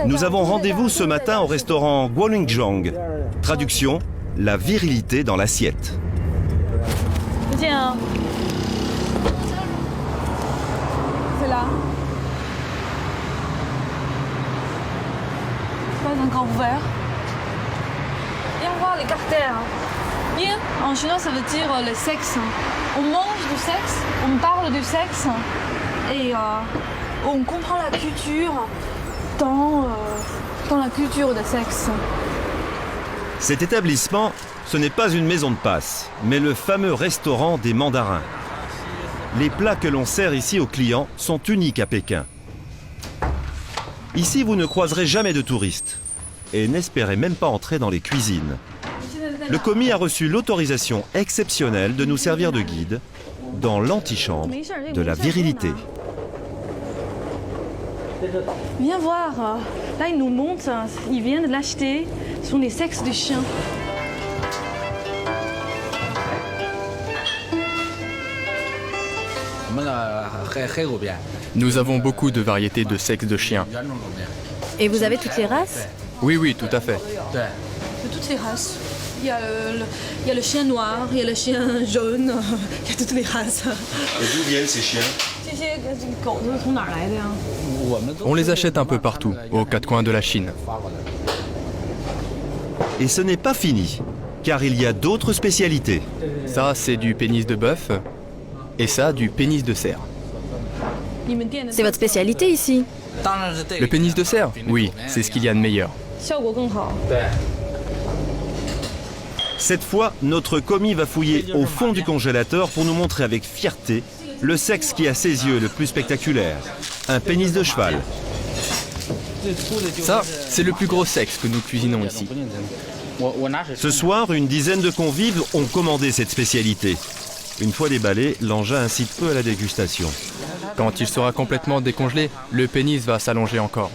Nous avons rendez-vous ce matin au restaurant Guolinzhong. Traduction, la virilité dans l'assiette. Tiens. C'est là. Pas encore ouvert. Viens voir les caractères. Bien, en chinois ça veut dire le sexe. On mange du sexe, on parle du sexe et on comprend la culture dans la culture de sexe. Cet établissement, ce n'est pas une maison de passe, mais le fameux restaurant des mandarins. Les plats que l'on sert ici aux clients sont uniques à Pékin. Ici, vous ne croiserez jamais de touristes. Et n'espérez même pas entrer dans les cuisines. Le commis a reçu l'autorisation exceptionnelle de nous servir de guide dans l'antichambre de la virilité. Viens voir, là il nous montre, il vient de l'acheter, ce sont les sexes du chien. Nous avons beaucoup de variétés de sexes de chiens. Et vous avez toutes les races? Oui, tout à fait. De toutes les races. Il y a le chien noir, il y a le chien jaune, il y a toutes les races. Et d'où viennent ces chiens? On les achète un peu partout, aux quatre coins de la Chine. Et ce n'est pas fini, car il y a d'autres spécialités. Ça, c'est du pénis de bœuf, et ça, du pénis de cerf. C'est votre spécialité ici? Le pénis de cerf? Oui, c'est ce qu'il y a de meilleur. Cette fois, notre commis va fouiller au fond du congélateur pour nous montrer avec fierté le sexe qui, à ses yeux, est le plus spectaculaire. Un pénis de cheval. Ça, c'est le plus gros sexe que nous cuisinons ici. Ce soir, une dizaine de convives ont commandé cette spécialité. Une fois déballé, l'engin incite peu à la dégustation. Quand il sera complètement décongelé, le pénis va s'allonger encore.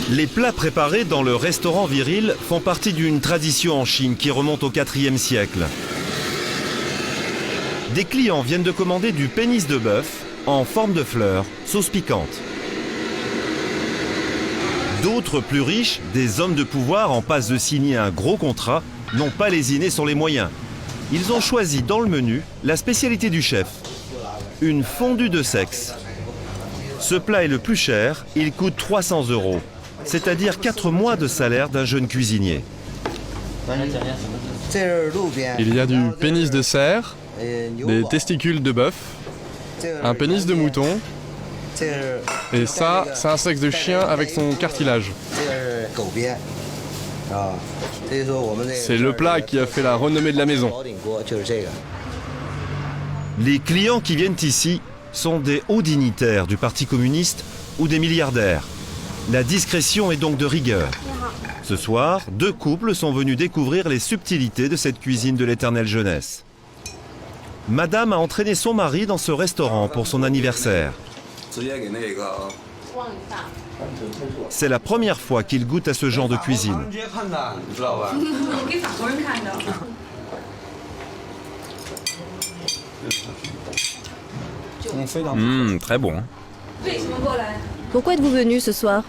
Les plats préparés dans le restaurant viril font partie d'une tradition en Chine qui remonte au IVe siècle. Des clients viennent de commander du pénis de bœuf en forme de fleur, sauce piquante. D'autres plus riches, des hommes de pouvoir en passe de signer un gros contrat, n'ont pas lésiné sur les moyens. Ils ont choisi dans le menu la spécialité du chef, une fondue de sexe. Ce plat est le plus cher, il coûte 300 €, c'est-à-dire 4 mois de salaire d'un jeune cuisinier. Il y a du pénis de cerf, des testicules de bœuf, un pénis de mouton, et ça, c'est un sexe de chien avec son cartilage. C'est le plat qui a fait la renommée de la maison. Les clients qui viennent ici sont des hauts dignitaires du Parti communiste ou des milliardaires. La discrétion est donc de rigueur. Ce soir, 2 couples sont venus découvrir les subtilités de cette cuisine de l'éternelle jeunesse. Madame a entraîné son mari dans ce restaurant pour son anniversaire. C'est la première fois qu'il goûte à ce genre de cuisine. Très bon. Pourquoi êtes-vous venu ce soir?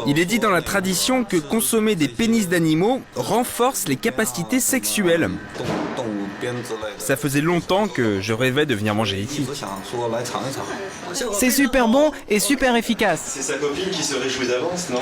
Il est dit dans la tradition que consommer des pénis d'animaux renforce les capacités sexuelles. Ça faisait longtemps que je rêvais de venir manger ici. C'est super bon et super efficace. C'est sa copine qui se réjouit d'avance, non?